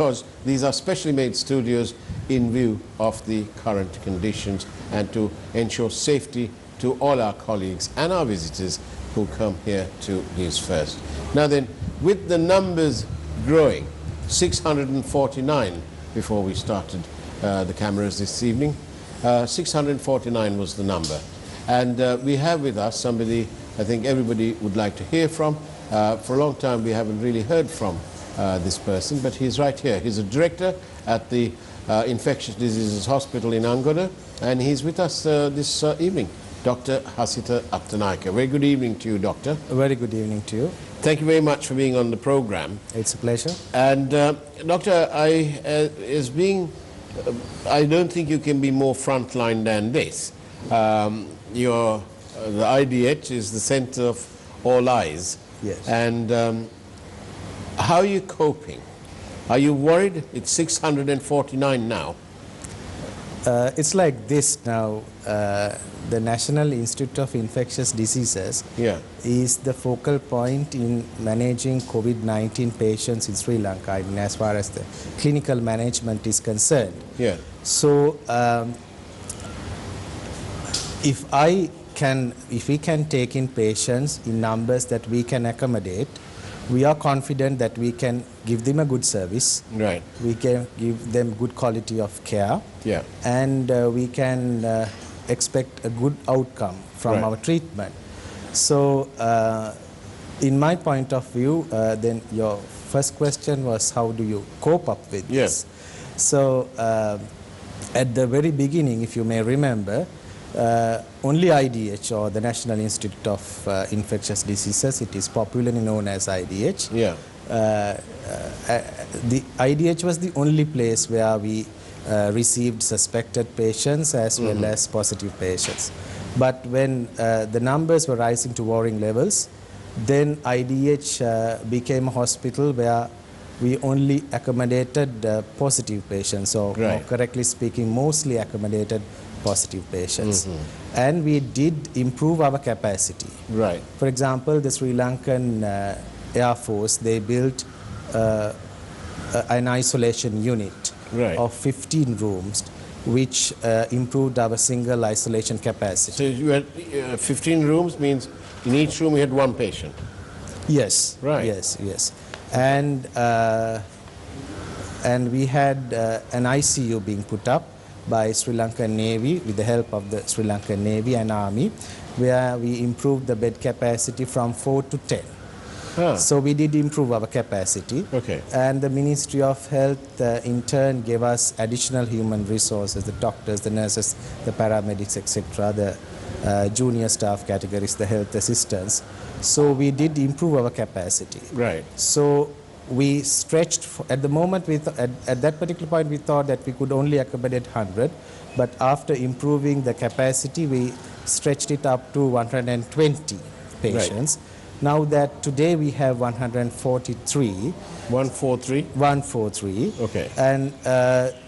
Because these are specially made studios in view of the current conditions and to ensure safety to all our colleagues and our visitors who come here to News First. Now then, with the numbers growing, 649 before we started the cameras this evening, 649 was the number. And we have with us somebody I think everybody would like to hear from. For a long time we haven't really heard from this person, but he's right here. He's a director at the Infectious Diseases Hospital in Angola, and he's with us this evening. Dr. Asymptomatic. Very good evening to you, Doctor. A very good evening to you. Thank you very much for being on the program. It's a pleasure. And Doctor, I don't think you can be more frontline than this. The IDH is the center of all eyes. Yes. And how are you coping? Are you worried? It's 649 now. It's like this now. The National Institute of Infectious Diseases is the focal point in managing COVID-19 patients in Sri Lanka, I mean, as far as the clinical management is concerned. Yeah. So if we can take in patients in numbers that we can accommodate, we are confident that we can give them a good service. Right. We can give them good quality of care. Yeah. And we can expect a good outcome from our treatment. So in my point of view, then your first question was how do you cope up with this? So at the very beginning, if you may remember, only IDH, or the National Institute of Infectious Diseases, it is popularly known as IDH. Yeah. The IDH was the only place where we received suspected patients as well as positive patients. But when the numbers were rising to worrying levels, then IDH became a hospital where we only accommodated positive patients, or more correctly speaking, mostly accommodated positive patients. And we did improve our capacity. Right. For example, the Sri Lankan Air Force, they built an isolation unit of 15 rooms, which improved our single isolation capacity. So you had 15 rooms, means in each room you had one patient? Yes. Right. Yes, yes. And we had an ICU being put up by Sri Lankan Navy with the help of the Sri Lankan Navy and Army, where we improved the bed capacity from 4 to 10. So we did improve our capacity. Okay. And the Ministry of Health in turn gave us additional human resources, the doctors, the nurses, the paramedics, etc., the junior staff categories, the health assistants. So we did improve our capacity. Right. So we stretched, at the moment, at that particular point, we thought that we could only accommodate 100, but after improving the capacity, we stretched it up to 120 patients. Right. Now that today we have 143. 143? 143. Okay. And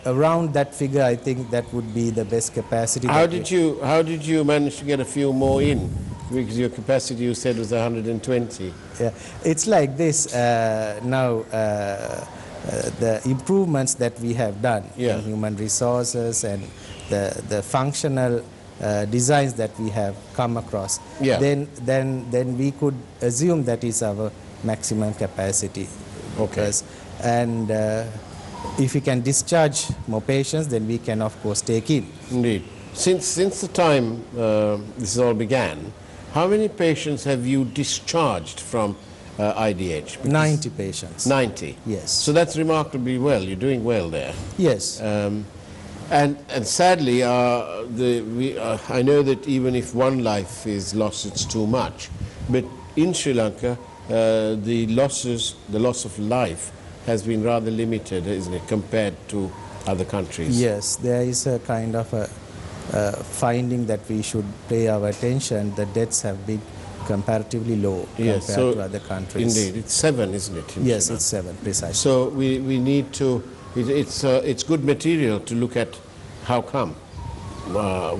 around that figure, I think that would be the best capacity. How did you manage to get a few more in? Because your capacity, you said, was 120. Yeah, it's like this now. The improvements that we have done in human resources and the functional designs that we have come across, then we could assume that is our maximum capacity. Okay. And if we can discharge more patients, then we can of course take in. Indeed. Since the time this all began, how many patients have you discharged from IDH? Because 90 patients. 90? Yes. So that's remarkably well. You're doing well there. Yes. And sadly, I know that even if one life is lost, it's too much. But in Sri Lanka, the loss of life has been rather limited, isn't it, compared to other countries? Yes, there is a kind of a finding that we should pay our attention. The deaths have been comparatively low compared to other countries. Indeed, it's 7, isn't it? Yes, it's 7, precisely. So we need to, it's good material to look at how come,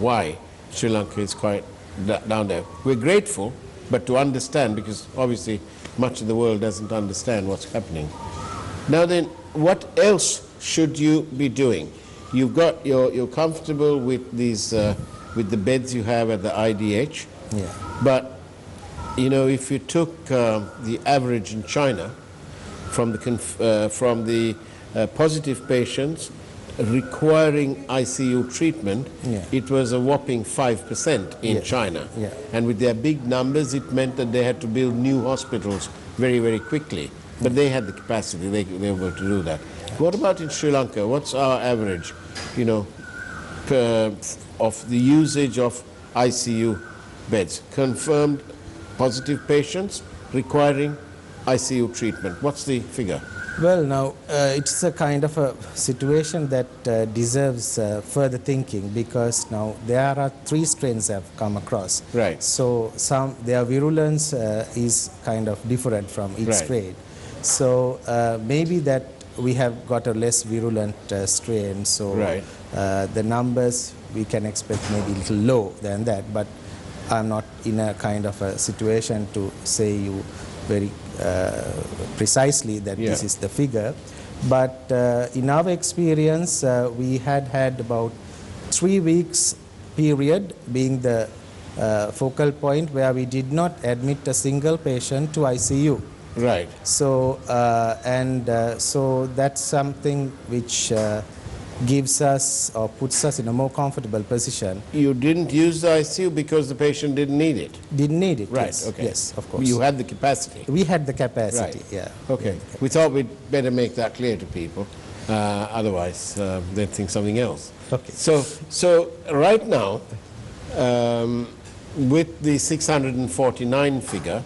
why Sri Lanka is quite down there. We're grateful, but to understand, because obviously much of the world doesn't understand what's happening. Now then, what else should you be doing? You're comfortable with these with the beds you have at the IDH, Yeah. but you know, if you took the average in China from the positive patients requiring ICU treatment, Yeah. it was a whopping 5% in Yes. China. Yeah. And with their big numbers, it meant that they had to build new hospitals very, very quickly. But they had the capacity, they were able to do that. What about in Sri Lanka? What's our average, you know, of the usage of ICU beds? Confirmed positive patients requiring ICU treatment. What's the figure? Well, now it's a kind of a situation that deserves further thinking, because now there are 3 strains I've come across. Right. So their virulence is kind of different from each Right. strain. So maybe that we have got a less virulent strain. So Right. the numbers we can expect maybe a little low than that. But I'm not in a kind of a situation to say you very precisely that this Yeah. is the figure. But in our experience, we had about 3 weeks period being the focal point where we did not admit a single patient to ICU. Right. So so that's something which gives us or puts us in a more comfortable position. You didn't use the ICU because the patient didn't need it. Didn't need it. Right. Yes. Okay. Yes, of course. You had the capacity. We had the capacity. Right. Yeah. Okay. We thought we'd better make that clear to people. Otherwise, they'd think something else. Okay. So right now, with the 649 figure,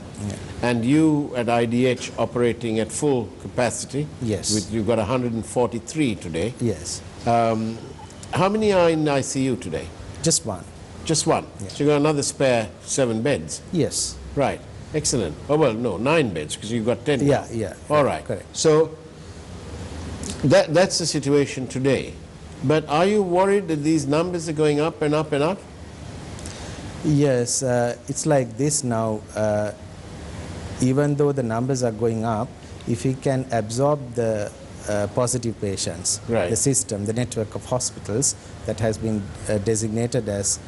and you at IDH operating at full capacity, Yes. you've got 143 today. Yes. How many are in ICU today? Just one. Just one. Yeah. So you've got another spare 7 beds. Yes. Right. Excellent. Oh, well, no, 9 beds because you've got 10 now. Yeah, yeah. All right. Correct. So that's the situation today. But are you worried that these numbers are going up and up and up? Yes, it's like this now. Even though the numbers are going up, if we can absorb the positive patients, Right. the system, the network of hospitals that has been designated as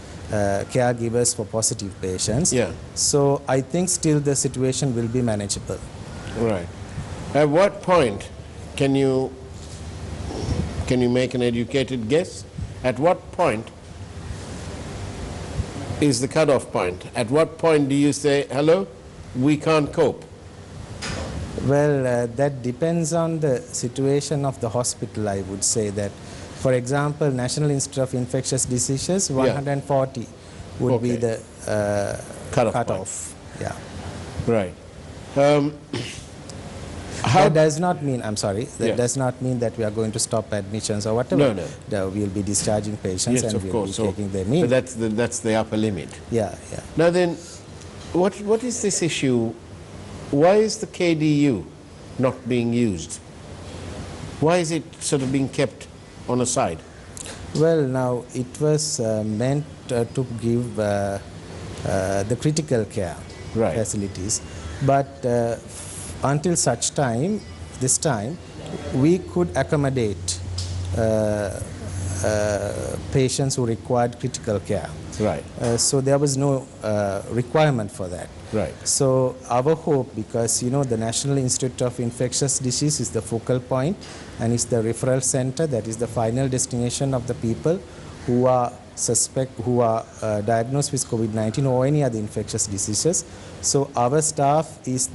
caregivers for positive patients. Yeah. So I think still the situation will be manageable. Right. At what point can you make an educated guess? At what point is the cutoff point? At what point do you say, hello, we can't cope? Well, that depends on the situation of the hospital, I would say that. For example, National Institute of Infectious Diseases, 140 would be Okay. the Cutoff Yeah. Right. That does not mean, I'm sorry, that Yeah. does not mean that we are going to stop admissions or whatever. No. We'll be discharging patients Yes, and of we'll course. be taking them in. But that's the upper limit. Yeah, yeah. Now then, what is this issue? Why is the KDU not being used? Why is it sort of being kept on a side? Well, now it was meant to give the critical care Right. facilities, but until such time, this time, we could accommodate patients who required critical care. Right. So there was no requirement for that. Right. So our hope, because you know the National Institute of Infectious Disease is the focal point and is the referral center, that is the final destination of the people who are diagnosed with COVID-19 or any other infectious diseases. So our staff has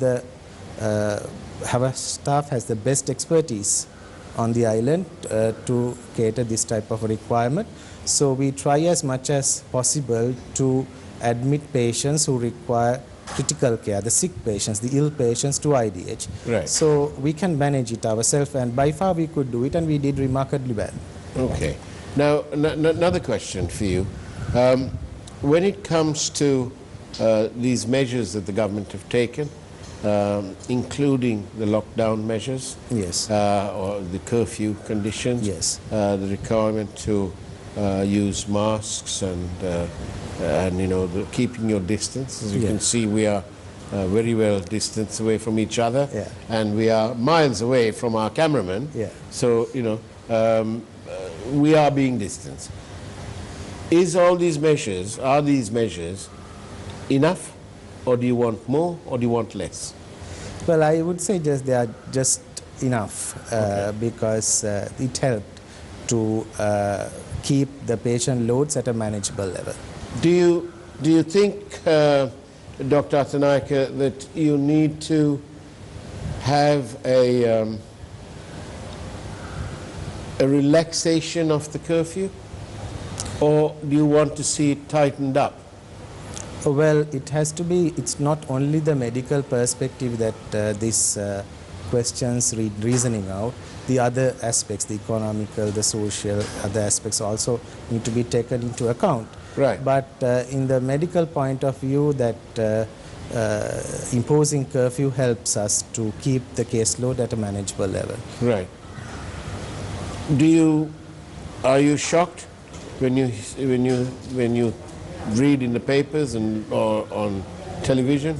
the best expertise on the island to cater this type of requirement. So we try as much as possible to admit patients who require critical care, the sick patients, the ill patients to IDH. Right. So we can manage it ourselves, and by far we could do it, and we did remarkably well. Okay. Now, another question for you. When it comes to these measures that the government have taken, including the lockdown measures, Yes. or the curfew conditions, Yes. the requirement to use masks and you know, keeping your distance. As you can Yes. see, we are very well distanced away from each other, Yeah. and we are miles away from our cameraman. Yeah. So, we are being distanced. Are these measures enough, or do you want more, or do you want less? Well, I would say they are just enough because it helped to keep the patient loads at a manageable level. Do you think, Dr. Atanaika, that you need to have a relaxation of the curfew, or do you want to see it tightened up? Well, it has to be, it's not only the medical perspective that these questions reasoning out. The other aspects, the economical, the social, other aspects also need to be taken into account. Right. But in the medical point of view, that imposing curfew helps us to keep the caseload at a manageable level. Right. Are you shocked when you read in the papers or on television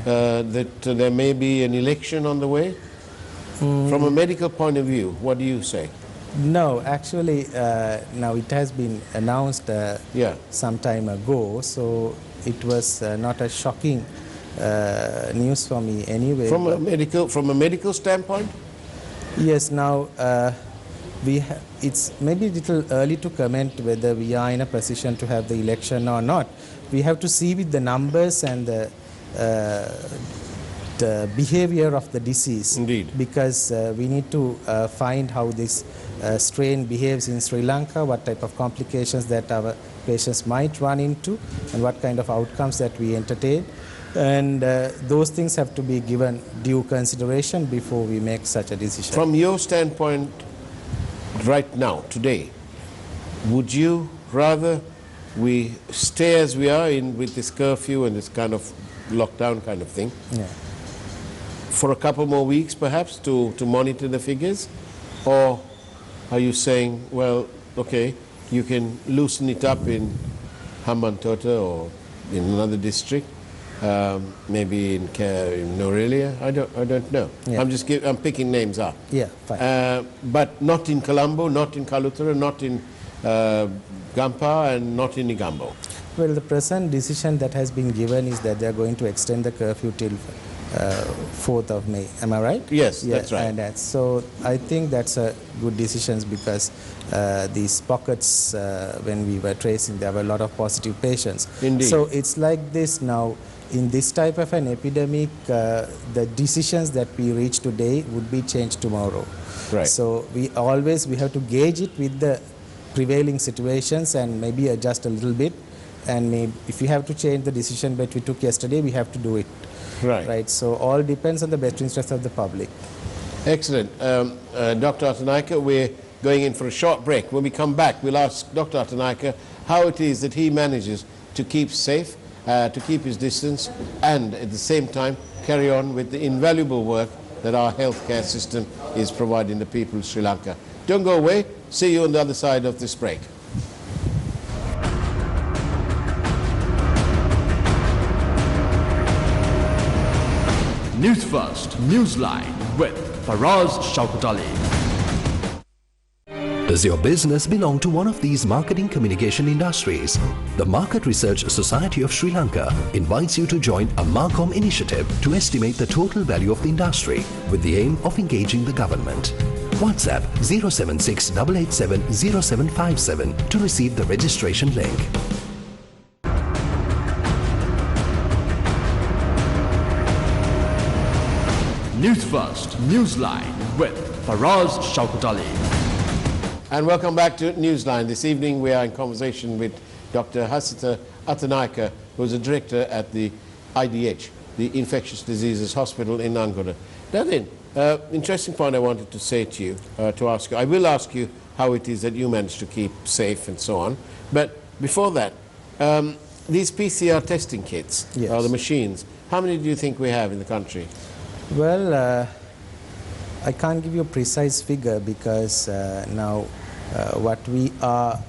that there may be an election on the way? From a medical point of view, what do you say? No, actually, now it has been announced some time ago, so it was not a shocking news for me anyway. From a medical standpoint? Yes, now it's maybe a little early to comment whether we are in a position to have the election or not. We have to see with the numbers and the behavior of the disease. Indeed. Because we need to find how this strain behaves in Sri Lanka, what type of complications that our patients might run into, and what kind of outcomes that we entertain. And those things have to be given due consideration before we make such a decision. From your standpoint, right now, today, would you rather we stay as we are with this curfew and this kind of lockdown kind of thing for a couple more weeks perhaps to monitor the figures? Or are you saying, well, okay, you can loosen it up in Hambantota or in another district, maybe in Norelia? I don't know. Yeah. I'm picking names up. Yeah, fine. But not in Colombo, not in Kalutara, not in Gampa, and not in Igambo. Well, the present decision that has been given is that they are going to extend the curfew till 4th of May. Am I right? Yes, that's right. And so I think that's a good decision because these pockets, when we were tracing, there were a lot of positive patients. Indeed. So it's like this now. In this type of an epidemic, the decisions that we reach today would be changed tomorrow. Right. So we have to gauge it with the prevailing situations and maybe adjust a little bit. And maybe if we have to change the decision that we took yesterday, we have to do it. Right. Right. So all depends on the best interest of the public. Excellent. Dr. Atanaika, we're going in for a short break. When we come back, we'll ask Dr. Atanaika how it is that he manages to keep safe, to keep his distance, and at the same time carry on with the invaluable work that our healthcare system is providing the people of Sri Lanka. Don't go away. See you on the other side of this break. Newsfirst, Newsline with Faraz Shauketaly. Does your business belong to one of these marketing communication industries? The Market Research Society of Sri Lanka invites you to join a Marcom initiative to estimate the total value of the industry with the aim of engaging the government. WhatsApp 076 887 0757 to receive the registration link. Newsfirst, Newsline with Faraz Shauketaly. And welcome back to Newsline. This evening we are in conversation with Dr. Hasita Atanaika, who is a director at the IDH, the Infectious Diseases Hospital in Angola. Now then, interesting point I wanted to say to you, to ask you. I will ask you how it is that you manage to keep safe and so on. But before that, these PCR testing kits, or the machines, how many do you think we have in the country? Well, I can't give you a precise figure because now what we are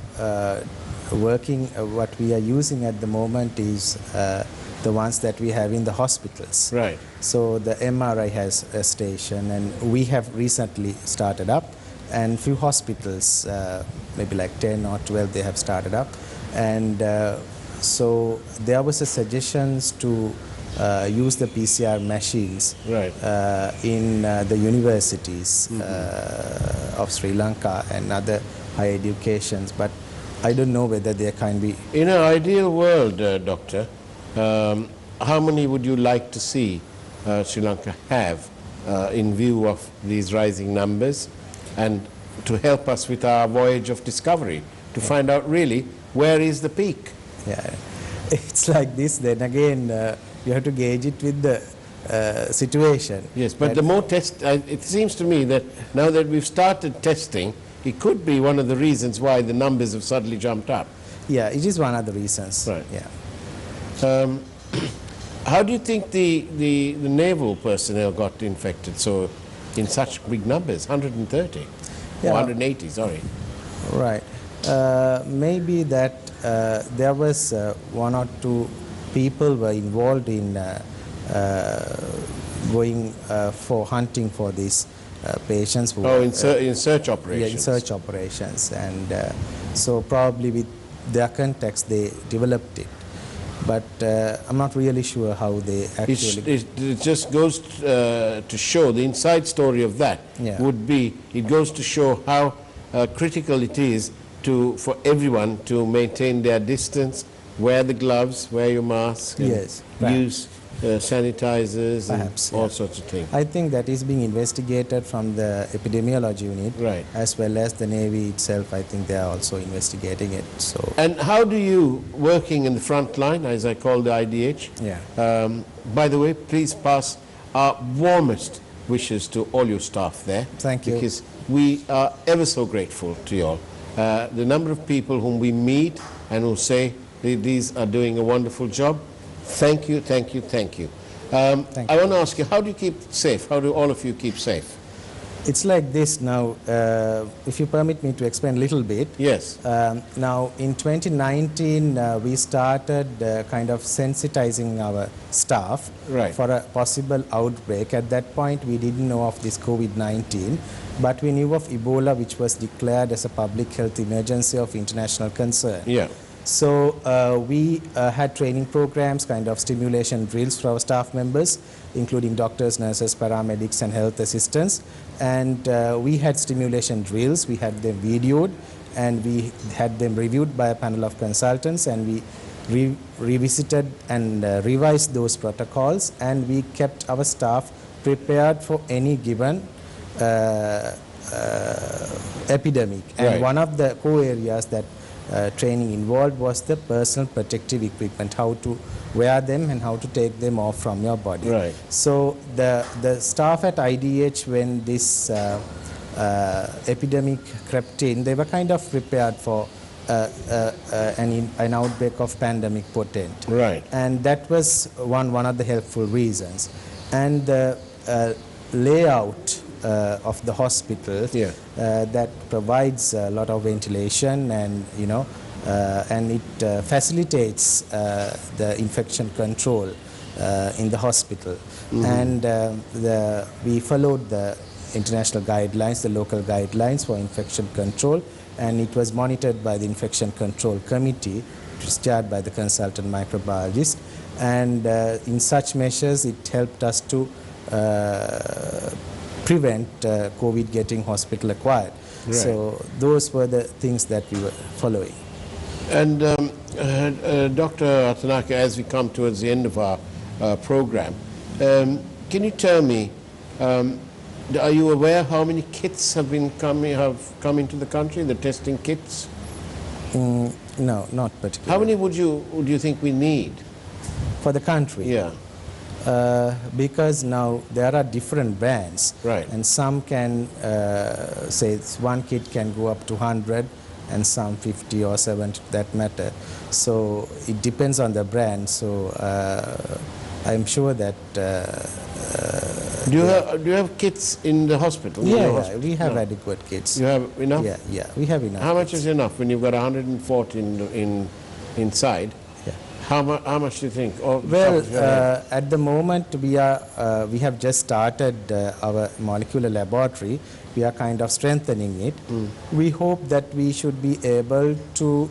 what we are using at the moment is the ones that we have in the hospitals. Right. So the MRI has a station, and we have recently started up, and few hospitals, maybe like 10 or 12, they have started up. And so there was a suggestions to use the PCR machines Right. in the universities of Sri Lanka and other higher educations, but I don't know whether there can be. In an ideal world, Doctor, how many would you like to see Sri Lanka have in view of these rising numbers, and to help us with our voyage of discovery, to find out really where is the peak? Yeah, it's like this. Then again, you have to gauge it with the situation. Yes, but the more it seems to me that now that we've started testing, it could be one of the reasons why the numbers have suddenly jumped up. Yeah, it is one of the reasons. Right. Yeah. How do you think the naval personnel got infected so in such big numbers, 130? Yeah. Or 180, sorry. Right. Maybe that there was one or two people were involved in going for hunting for these patients who Oh, in search yeah, operations. in search operations, and so probably with their context they developed it, but I'm not really sure how they actually. It just goes to show, the inside story of that Yeah. would be, it goes to show how critical it is for everyone to maintain their distance, wear the gloves, wear your mask, and Yes, right. use sanitizers Perhaps, and all yeah. sorts of things. I think that is being investigated from the epidemiology unit, Right. as well as the Navy itself. I think they are also investigating it. So And how do you, working in the front line, as I call the IDH, yeah. by the way, please pass our warmest wishes to all your staff there. Thank you. Because we are ever so grateful to you all. The number of people whom we meet and who say these are doing a wonderful job, thank you, thank you, thank you. Thank I you. want to ask you, how do you keep safe? How do all of you keep safe? It's like this now. If you permit me to explain a little bit. Yes. Now, in 2019, we started kind of sensitizing our staff Right. for a possible outbreak. At that point, we didn't know of this COVID-19, but we knew of Ebola, which was declared as a public health emergency of international concern. Yeah. So we had training programs, kind of stimulation drills for our staff members, including doctors, nurses, paramedics, and health assistants. And we had stimulation drills. We had them videoed, and we had them reviewed by a panel of consultants, and we revisited and revised those protocols, and we kept our staff prepared for any given epidemic. And Right. one of the core areas that training involved was the personal protective equipment, how to wear them and how to take them off from your body. Right. So the staff at IDH, when this epidemic crept in, they were kind of prepared for an outbreak of pandemic potent. Right. And that was one of the helpful reasons. And the layout of the hospital Yeah. that provides a lot of ventilation, and and it facilitates the infection control in the hospital. And we followed the international guidelines, the local guidelines for infection control, and it was monitored by the infection control committee, which was chaired by the consultant microbiologist. And in such measures, it helped us to prevent COVID getting hospital acquired. Right. So those were the things that we were following. And Dr. Atanaka, as we come towards the end of our program, can you tell me, are you aware how many kits have come into the country, the testing kits? No, not particularly. How many would you think we need? For the country? Yeah. Because now there are different brands. Right. And some can, say one kit can go up to 100, and some 50 or 70, that matter. So it depends on the brand. So I'm sure that... Do you have kits in the hospital? Yeah, we have adequate kits. You have enough? Yeah, we have enough. How much kits. is enough when you've got 140 inside? Yeah. How much do you think? Well, at the moment we have just started our molecular laboratory. We are kind of strengthening it. We hope that we should be able to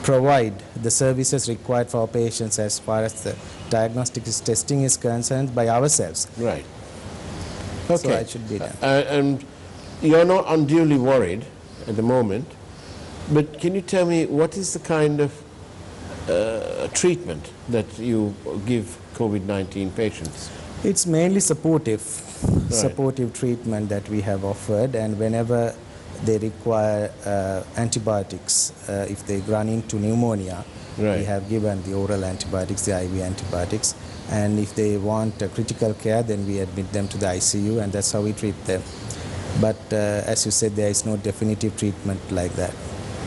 provide the services required for our patients as far as the diagnostic testing is concerned by ourselves. Right. Okay. So it should be done. And you're not unduly worried at the moment, but can you tell me what is the kind of treatment that you give COVID-19 patients? It's mainly supportive treatment that we have offered, and whenever they require antibiotics, if they run into pneumonia, Right. we have given the oral antibiotics, the IV antibiotics, and if they want critical care, then we admit them to the ICU, and that's how we treat them. But as you said, there is no definitive treatment like that.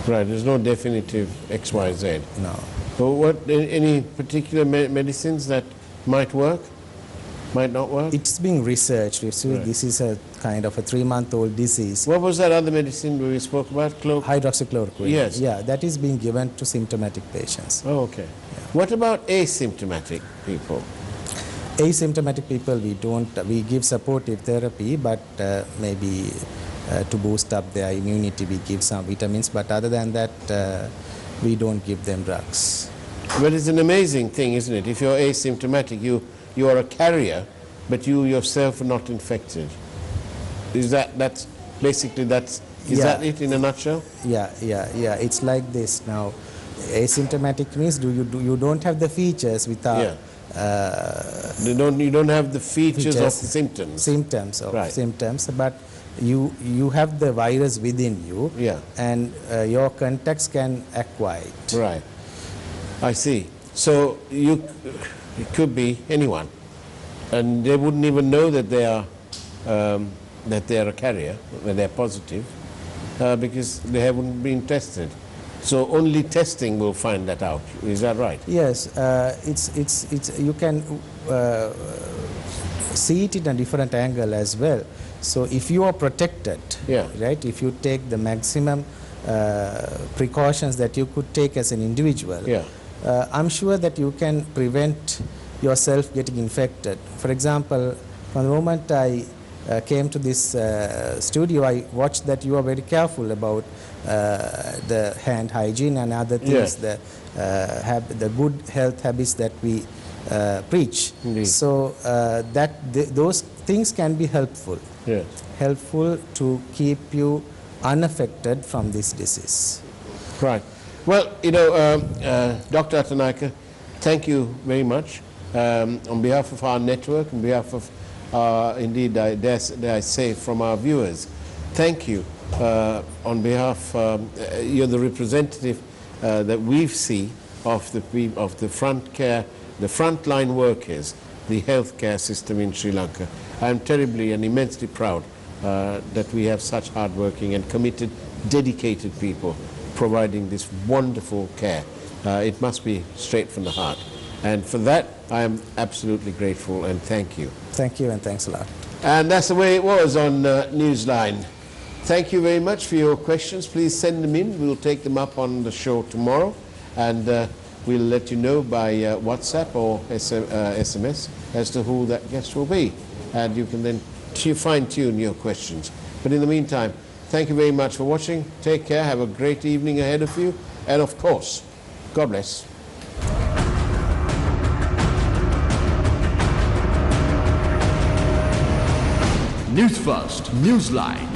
Right, there's no definitive XYZ. No. So any particular medicines that might work, might not work? It's being researched. You see, Right. This is a kind of a 3-month-old disease. What was that other medicine we spoke about? Hydroxychloroquine. Yes. Yeah, that is being given to symptomatic patients. Oh, okay. What about asymptomatic people? Asymptomatic people, we give supportive therapy, but maybe to boost up their immunity, we give some vitamins, but other than that, we don't give them drugs. But it's an amazing thing, isn't it? If you're asymptomatic, you are a carrier, but you yourself are not infected. Is that is Yeah. that it in a nutshell? Yeah. It's like this now. Asymptomatic means you don't have the features without. Yeah. You don't have the features of symptoms. Symptoms, but you have the virus within you, Yeah. and your contacts can acquire it. Right. I see. So it could be anyone, and they wouldn't even know that they are a carrier, that they're positive, because they haven't been tested. So only testing will find that out. Is that right? Yes, it's you can see it in a different angle as well. So if you are protected, Yeah. right? If you take the maximum precautions that you could take as an individual, Yeah. I'm sure that you can prevent yourself getting infected. For example, from the moment I came to this studio, I watched that you are very careful about the hand hygiene and other things, Yeah. the good health habits that we preach. Indeed. So those things can be helpful. Yes. Helpful to keep you unaffected from this disease. Right. Well, Dr. Atanaika, thank you very much. On behalf of our network, on behalf of, indeed, I dare I say, from our viewers, thank you. On behalf, you're the representative that we see of the frontline workers, the healthcare system in Sri Lanka. I'm terribly and immensely proud that we have such hardworking and committed, dedicated people providing this wonderful care. It must be straight from the heart. And for that, I am absolutely grateful and thank you. Thank you and thanks a lot. And that's the way it was on Newsline. Thank you very much for your questions. Please send them in. We'll take them up on the show tomorrow. And we'll let you know by WhatsApp or SMS as to who that guest will be. And you can then fine-tune your questions. But in the meantime, thank you very much for watching. Take care. Have a great evening ahead of you. And of course, God bless. Newsfirst, Newsline.